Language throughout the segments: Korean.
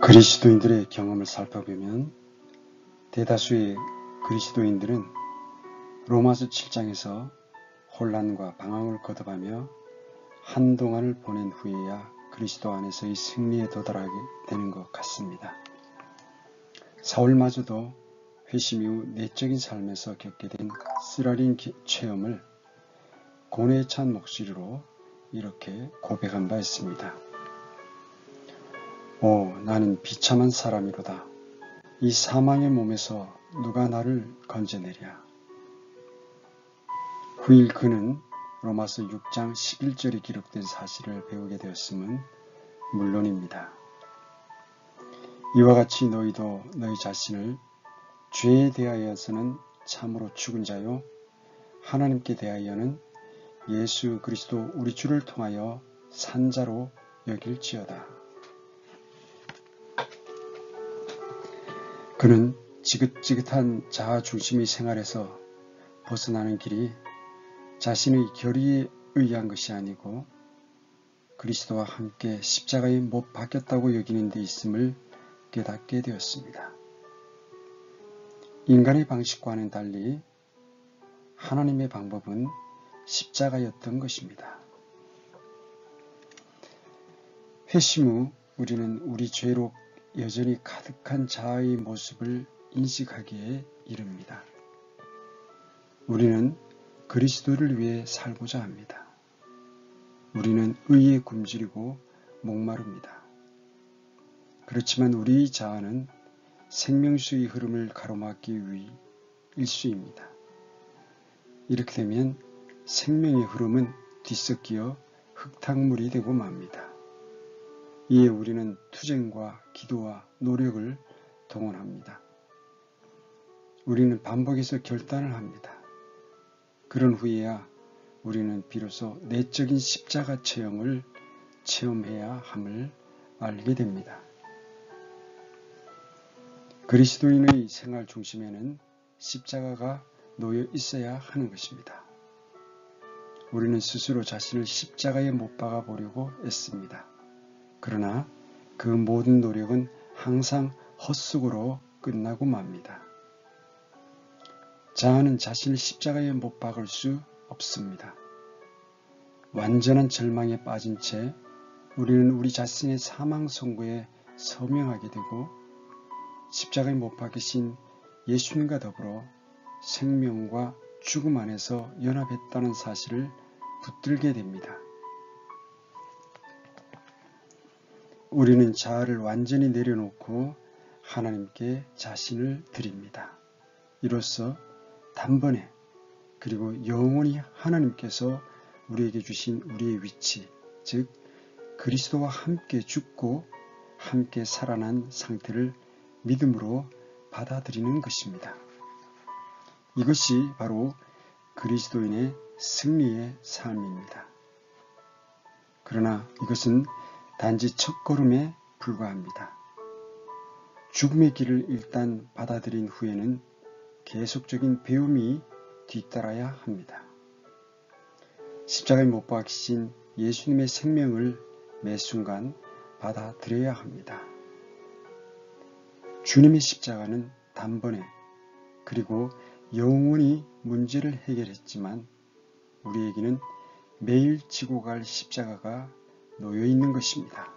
그리스도인들의 경험을 살펴보면 대다수의 그리스도인들은 로마서 7장에서 혼란과 방황을 거듭하며 한동안을 보낸 후에야 그리스도 안에서의 승리에 도달하게 되는 것 같습니다. 사울마저도 회심 이후 내적인 삶에서 겪게 된 쓰라린 체험을 고뇌에 찬 목소리로 이렇게 고백한 바 있습니다. 오, 나는 비참한 사람이로다. 이 사망의 몸에서 누가 나를 건져내랴. 후일 그는 로마서 6장 11절에 기록된 사실을 배우게 되었음은 물론입니다. 이와 같이 너희도 너희 자신을 죄에 대하여서는 참으로 죽은 자요 하나님께 대하여는 예수 그리스도 우리 주를 통하여 산 자로 여길지어다. 그는 지긋지긋한 자아중심의 생활에서 벗어나는 길이 자신의 결의에 의한 것이 아니고 그리스도와 함께 십자가에 못 박혔다고 여기는 데 있음을 깨닫게 되었습니다. 인간의 방식과는 달리 하나님의 방법은 십자가였던 것입니다. 회심 후 우리는 우리 죄로 여전히 가득한 자아의 모습을 인식하기에 이릅니다. 우리는 그리스도를 위해 살고자 합니다. 우리는 의에 굶주리고 목마릅니다. 그렇지만 우리의 자아는 생명수의 흐름을 가로막기 위해 일수입니다. 이렇게 되면 생명의 흐름은 뒤섞여 흙탕물이 되고 맙니다. 이에 우리는 투쟁과 기도와 노력을 동원합니다. 우리는 반복해서 결단을 합니다. 그런 후에야 우리는 비로소 내적인 십자가 체험을 체험해야 함을 알게 됩니다. 그리스도인의 생활 중심에는 십자가가 놓여 있어야 하는 것입니다. 우리는 스스로 자신을 십자가에 못 박아 보려고 애씁니다. 그러나 그 모든 노력은 항상 헛수고로 끝나고 맙니다. 자아는 자신을 십자가에 못 박을 수 없습니다. 완전한 절망에 빠진 채 우리는 우리 자신의 사망 선고에 서명하게 되고 십자가에 못 박히신 예수님과 더불어 생명과 죽음 안에서 연합했다는 사실을 붙들게 됩니다. 우리는 자아를 완전히 내려놓고 하나님께 자신을 드립니다. 이로써 단번에 그리고 영원히 하나님께서 우리에게 주신 우리의 위치, 즉 그리스도와 함께 죽고 함께 살아난 상태를 믿음으로 받아들이는 것입니다. 이것이 바로 그리스도인의 승리의 삶입니다. 그러나 이것은 단지 첫걸음에 불과합니다. 죽음의 길을 일단 받아들인 후에는 계속적인 배움이 뒤따라야 합니다. 십자가에 못 박히신 예수님의 생명을 매 순간 받아들여야 합니다. 주님의 십자가는 단번에 그리고 영원히 문제를 해결했지만 우리에게는 매일 지고 갈 십자가가 놓여 있는 것입니다.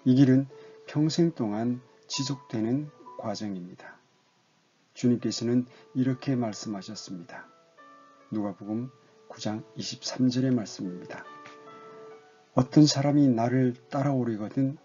이 길은 평생 동안 지속되는 과정입니다. 주님께서는 이렇게 말씀하셨습니다. 누가복음 9장 23절의 말씀입니다. 어떤 사람이 나를 따라오려거든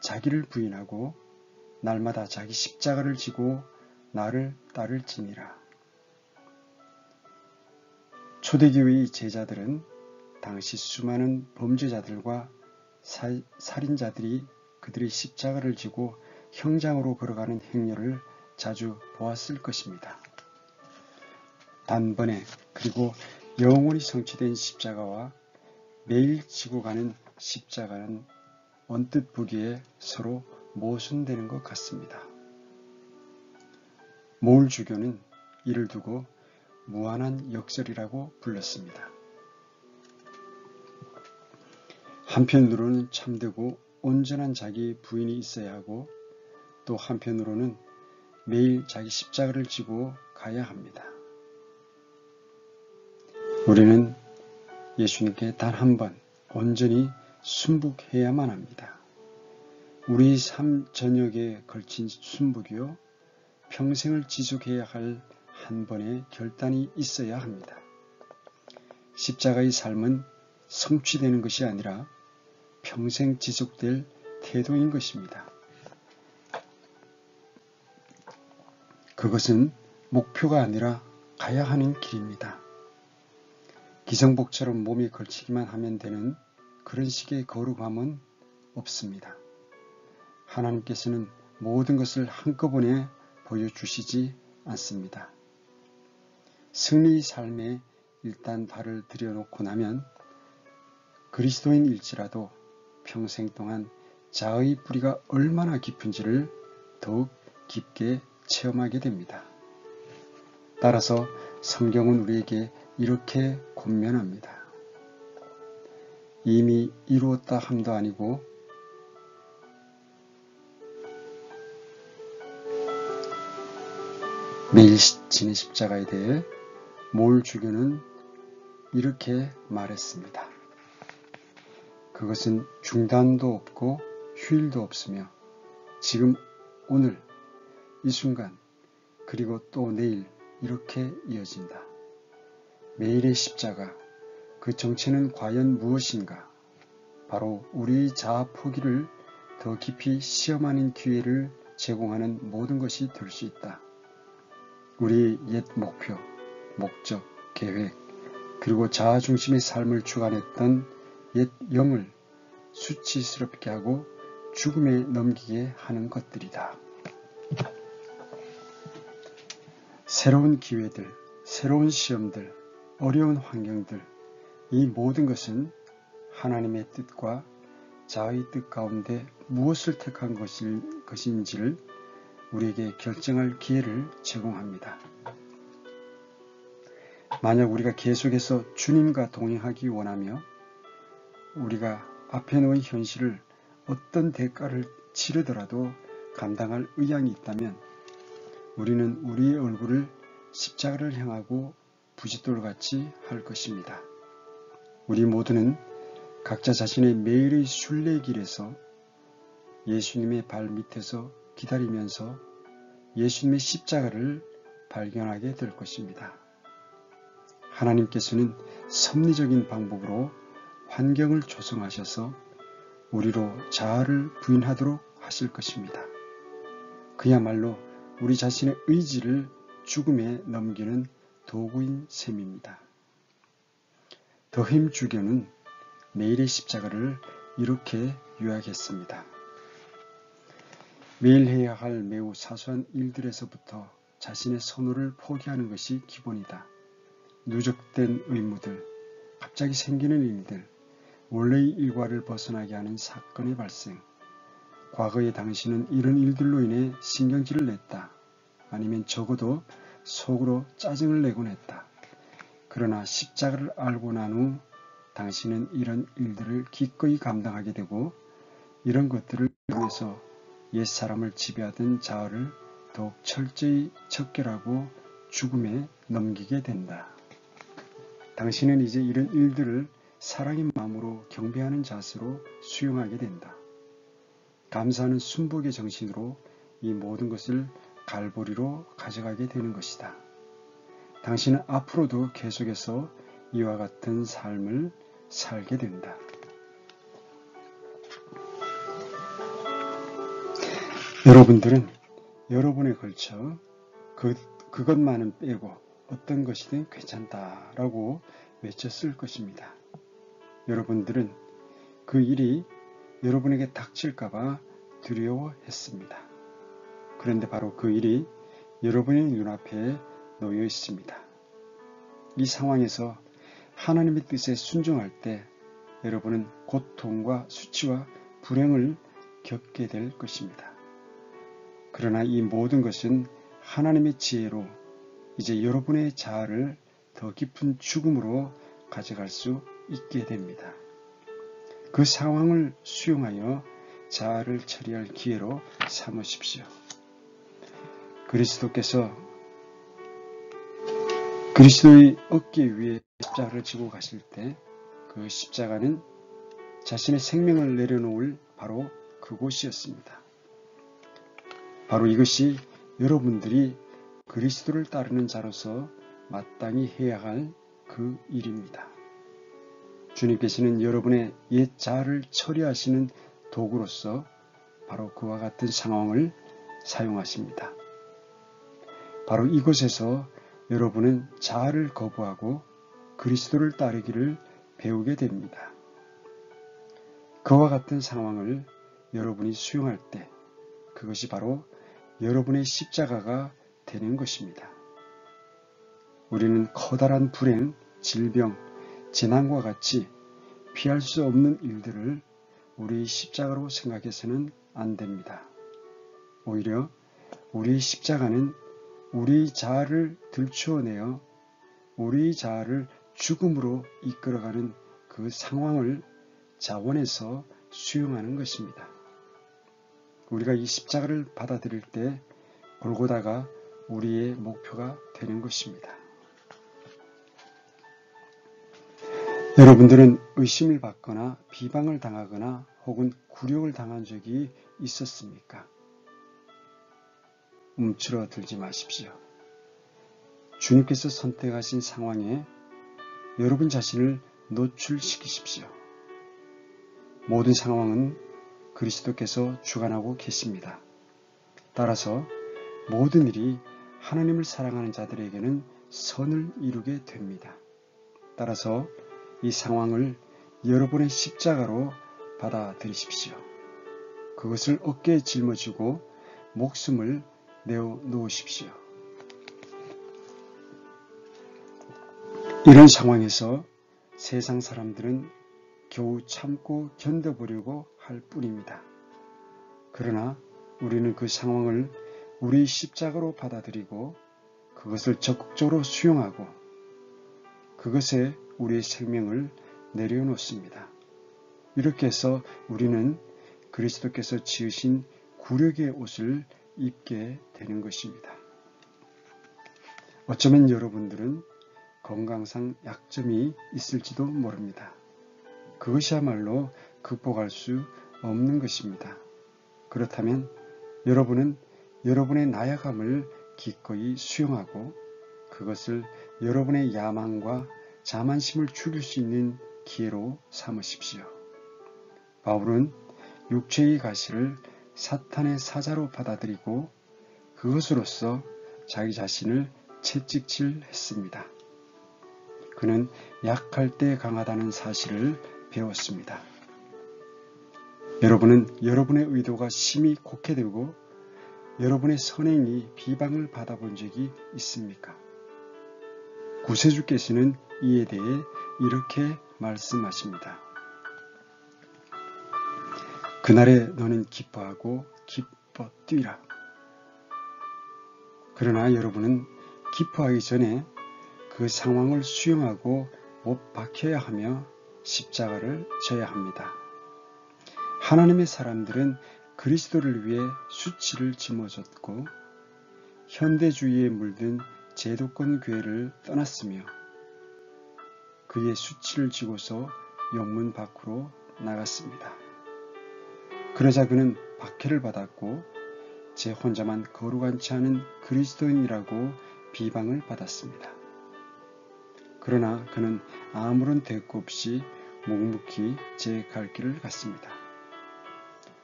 자기를 부인하고 날마다 자기 십자가를 지고 나를 따를지니라. 초대교회의 제자들은 당시 수많은 범죄자들과 살인자들이 그들의 십자가를 지고 형장으로 걸어가는 행렬을 자주 보았을 것입니다. 단번에 그리고 영원히 성취된 십자가와 매일 지고 가는 십자가는 언뜻 보기에 서로 모순되는 것 같습니다. 모울주교는 이를 두고 무한한 역설이라고 불렀습니다. 한편으로는 참되고 온전한 자기 부인이 있어야 하고 또 한편으로는 매일 자기 십자가를 지고 가야 합니다. 우리는 예수님께 단 한 번 온전히 순복해야만 합니다. 우리 삶 전역에 걸친 순복이요, 평생을 지속해야 할 한 번의 결단이 있어야 합니다. 십자가의 삶은 성취되는 것이 아니라 평생 지속될 태도인 것입니다. 그것은 목표가 아니라 가야 하는 길입니다. 기성복처럼 몸에 걸치기만 하면 되는 그런 식의 거룩함은 없습니다. 하나님께서는 모든 것을 한꺼번에 보여주시지 않습니다. 승리의 삶에 일단 발을 들여놓고 나면 그리스도인일지라도 평생 동안 자의 뿌리가 얼마나 깊은지를 더욱 깊게 체험하게 됩니다. 따라서 성경은 우리에게 이렇게 권면합니다. 이미 이루었다 함도 아니고 매일 지는 십자가에 대해 몰 주교는 이렇게 말했습니다. 그것은 중단도 없고 휴일도 없으며 지금 오늘 이 순간 그리고 또 내일 이렇게 이어진다. 매일의 십자가, 그 정체는 과연 무엇인가? 바로 우리의 자아 포기를 더 깊이 시험하는 기회를 제공하는 모든 것이 될 수 있다. 우리의 옛 목표, 목적, 계획, 그리고 자아 중심의 삶을 주관했던 옛 영을 수치스럽게 하고 죽음에 넘기게 하는 것들이다. 새로운 기회들, 새로운 시험들, 어려운 환경들, 이 모든 것은 하나님의 뜻과 자아의 뜻 가운데 무엇을 택한 것인지를 우리에게 결정할 기회를 제공합니다. 만약 우리가 계속해서 주님과 동행하기 원하며 우리가 앞에 놓인 현실을 어떤 대가를 치르더라도 감당할 의향이 있다면 우리는 우리의 얼굴을 십자가를 향하고 부싯돌같이 할 것입니다. 우리 모두는 각자 자신의 매일의 순례길에서 예수님의 발 밑에서 기다리면서 예수님의 십자가를 발견하게 될 것입니다. 하나님께서는 섭리적인 방법으로 환경을 조성하셔서 우리로 자아를 부인하도록 하실 것입니다. 그야말로 우리 자신의 의지를 죽음에 넘기는 도구인 셈입니다. 더힘 주교는 매일의 십자가를 이렇게 요약했습니다. 매일 해야 할 매우 사소한 일들에서부터 자신의 선호를 포기하는 것이 기본이다. 누적된 의무들, 갑자기 생기는 일들, 원래의 일과를 벗어나게 하는 사건의 발생, 과거에 당신은 이런 일들로 인해 신경질을 냈다. 아니면 적어도 속으로 짜증을 내곤 했다. 그러나 십자가를 알고 난 후 당신은 이런 일들을 기꺼이 감당하게 되고 이런 것들을 통해서 옛사람을 지배하던 자아를 더욱 철저히 척결하고 죽음에 넘기게 된다. 당신은 이제 이런 일들을 사랑의 마음으로 경배하는 자세로 수용하게 된다. 감사하는 순복의 정신으로 이 모든 것을 갈보리로 가져가게 되는 것이다. 당신은 앞으로도 계속해서 이와 같은 삶을 살게 된다. 여러분들은 여러분에 걸쳐 그것만은 빼고 어떤 것이든 괜찮다라고 외쳤을 것입니다. 여러분들은 그 일이 여러분에게 닥칠까봐 두려워했습니다. 그런데 바로 그 일이 여러분의 눈앞에 놓여 있습니다. 이 상황에서 하나님의 뜻에 순종할 때 여러분은 고통과 수치와 불행을 겪게 될 것입니다. 그러나 이 모든 것은 하나님의 지혜로 이제 여러분의 자아를 더 깊은 죽음으로 가져갈 수 있게 됩니다. 그 상황을 수용하여 자아를 처리할 기회로 삼으십시오. 그리스도께서 그리스도의 어깨 위에 십자가를 지고 가실 때 그 십자가는 자신의 생명을 내려놓을 바로 그곳이었습니다. 바로 이것이 여러분들이 그리스도를 따르는 자로서 마땅히 해야 할 그 일입니다. 주님께서는 여러분의 옛 자아를 처리하시는 도구로서 바로 그와 같은 상황을 사용하십니다. 바로 이곳에서 여러분은 자아를 거부하고 그리스도를 따르기를 배우게 됩니다. 그와 같은 상황을 여러분이 수용할 때 그것이 바로 여러분의 십자가가 되는 것입니다. 우리는 커다란 불행, 질병, 재난과 같이 피할 수 없는 일들을 우리의 십자가로 생각해서는 안 됩니다. 오히려 우리의 십자가는 우리의 자아를 들추어내어 우리의 자아를 죽음으로 이끌어가는 그 상황을 자원해서 수용하는 것입니다. 우리가 이 십자가를 받아들일 때 골고다가 우리의 목표가 되는 것입니다. 여러분들은 의심을 받거나 비방을 당하거나 혹은 굴욕을 당한 적이 있었습니까? 움츠러들지 마십시오. 주님께서 선택하신 상황에 여러분 자신을 노출시키십시오. 모든 상황은 그리스도께서 주관하고 계십니다. 따라서 모든 일이 하나님을 사랑하는 자들에게는 선을 이루게 됩니다. 따라서 이 상황을 여러분의 십자가로 받아들이십시오. 그것을 어깨에 짊어지고 목숨을 내어 놓으십시오. 이런 상황에서 세상 사람들은 겨우 참고 견뎌보려고 할 뿐입니다. 그러나 우리는 그 상황을 우리 십자가로 받아들이고 그것을 적극적으로 수용하고 그것에 우리의 생명을 내려놓습니다. 이렇게 해서 우리는 그리스도께서 지으신 굴욕의 옷을 입게 되는 것입니다. 어쩌면 여러분들은 건강상 약점이 있을지도 모릅니다. 그것이야말로 극복할 수 없는 것입니다. 그렇다면 여러분은 여러분의 나약함을 기꺼이 수용하고 그것을 여러분의 야망과 자만심을 죽일 수 있는 기회로 삼으십시오. 바울은 육체의 가시를 사탄의 사자로 받아들이고 그것으로서 자기 자신을 채찍질했습니다. 그는 약할 때 강하다는 사실을 배웠습니다. 여러분은 여러분의 의도가 심히 곡해되고 여러분의 선행이 비방을 받아본 적이 있습니까? 구세주께서는 이에 대해 이렇게 말씀하십니다. 그날에 너는 기뻐하고 기뻐 뛰라. 그러나 여러분은 기뻐하기 전에 그 상황을 수용하고 못 박혀야 하며 십자가를 져야 합니다. 하나님의 사람들은 그리스도를 위해 수치를 짊어졌고 현대주의에 물든 제도권 교회를 떠났으며 그의 수치를 지고서 영문 밖으로 나갔습니다. 그러자 그는 박해를 받았고 제 혼자만 거룩하지 않은 그리스도인이라고 비방을 받았습니다. 그러나 그는 아무런 대꾸 없이 묵묵히 제 갈 길을 갔습니다.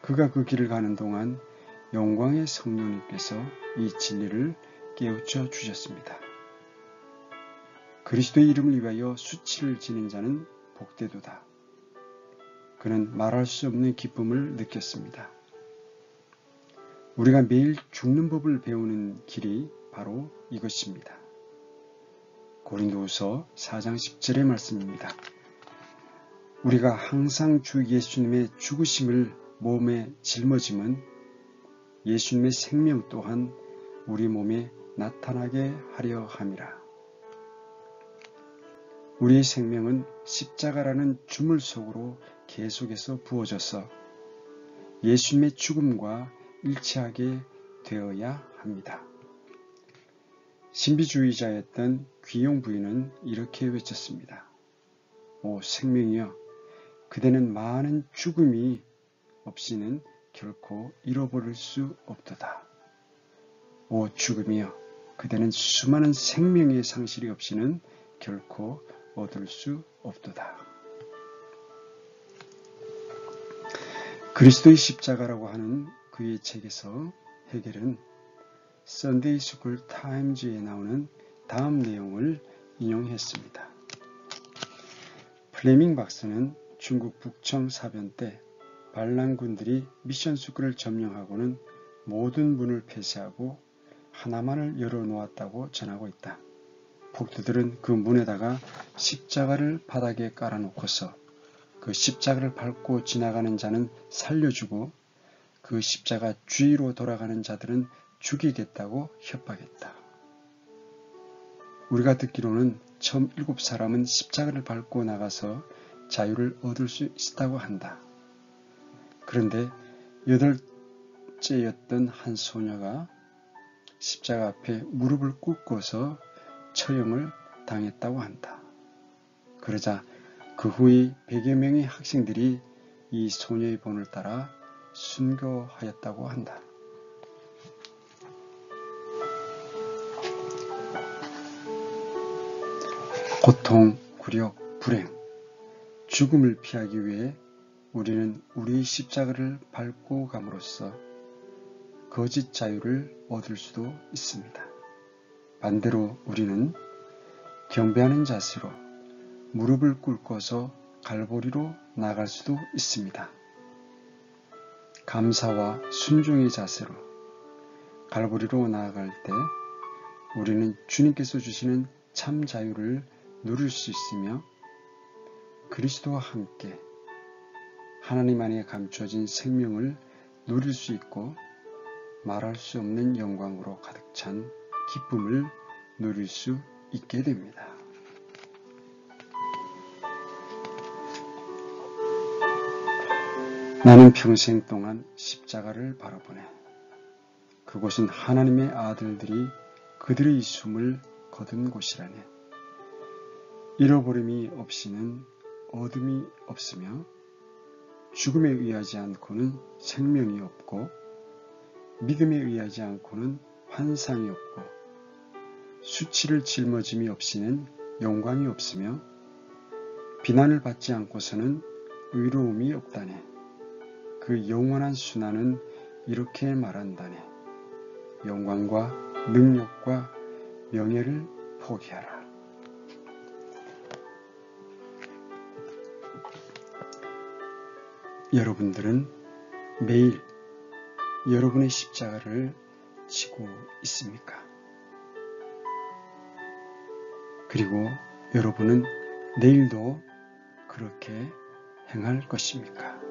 그가 그 길을 가는 동안 영광의 성령님께서 이 진리를 깨우쳐 주셨습니다. 그리스도의 이름을 위하여 수치를 지는 자는 복되도다. 그는 말할 수 없는 기쁨을 느꼈습니다. 우리가 매일 죽는 법을 배우는 길이 바로 이것입니다. 고린도후서 4장 10절의 말씀입니다. 우리가 항상 주 예수님의 죽으심을 몸에 짊어짐은 예수님의 생명 또한 우리 몸에 나타나게 하려 함이라. 우리의 생명은 십자가라는 주물 속으로 계속해서 부어져서 예수님의 죽음과 일치하게 되어야 합니다. 신비주의자였던 귀용 부인은 이렇게 외쳤습니다. 오 생명이여, 그대는 많은 죽음이 없이는 결코 잃어버릴 수 없도다. 오 죽음이여, 그대는 수많은 생명의 상실이 없이는 결코 얻을 수 없도다. 그리스도의 십자가라고 하는 그의 책에서 헤겔은 썬데이 스쿨 타임즈에 나오는 다음 내용을 인용했습니다. 플레밍 박사는 중국 북청 사변 때 반란군들이 미션 스쿨을 점령하고는 모든 문을 폐쇄하고 하나만을 열어놓았다고 전하고 있다. 폭도들은 그 문에다가 십자가를 바닥에 깔아놓고서 그 십자가를 밟고 지나가는 자는 살려주고 그 십자가 주위로 돌아가는 자들은 죽이겠다고 협박했다. 우리가 듣기로는 처음 7사람은 십자가를 밟고 나가서 자유를 얻을 수 있다고 한다. 그런데 8째였던 한 소녀가 십자가 앞에 무릎을 꿇고서 처형을 당했다고 한다. 그러자 그 후에 100여 명의 학생들이 이 소녀의 본을 따라 순교하였다고 한다. 고통, 굴욕, 불행, 죽음을 피하기 위해 우리는 우리의 십자가를 밟고 감으로써 거짓 자유를 얻을 수도 있습니다. 반대로 우리는 경배하는 자세로 무릎을 꿇고서 갈보리로 나갈 수도 있습니다. 감사와 순종의 자세로 갈보리로 나아갈 때 우리는 주님께서 주시는 참 자유를 누릴 수 있으며 그리스도와 함께 하나님 안에 감춰진 생명을 누릴 수 있고 말할 수 없는 영광으로 가득 찬 기쁨을 누릴 수 있게 됩니다. 나는 평생 동안 십자가를 바라보네. 그곳은 하나님의 아들들이 그들의 숨을 거둔 곳이라네. 잃어버림이 없이는 어둠이 없으며 죽음에 의하지 않고는 생명이 없고 믿음에 의하지 않고는 환상이 없고 수치를 짊어짐이 없이는 영광이 없으며 비난을 받지 않고서는 의로움이 없다네. 그 영원한 순환은 이렇게 말한다네. 영광과 능력과 명예를 포기하라. 여러분들은 매일 여러분의 십자가를 지고 있습니까? 그리고 여러분은 내일도 그렇게 행할 것입니까?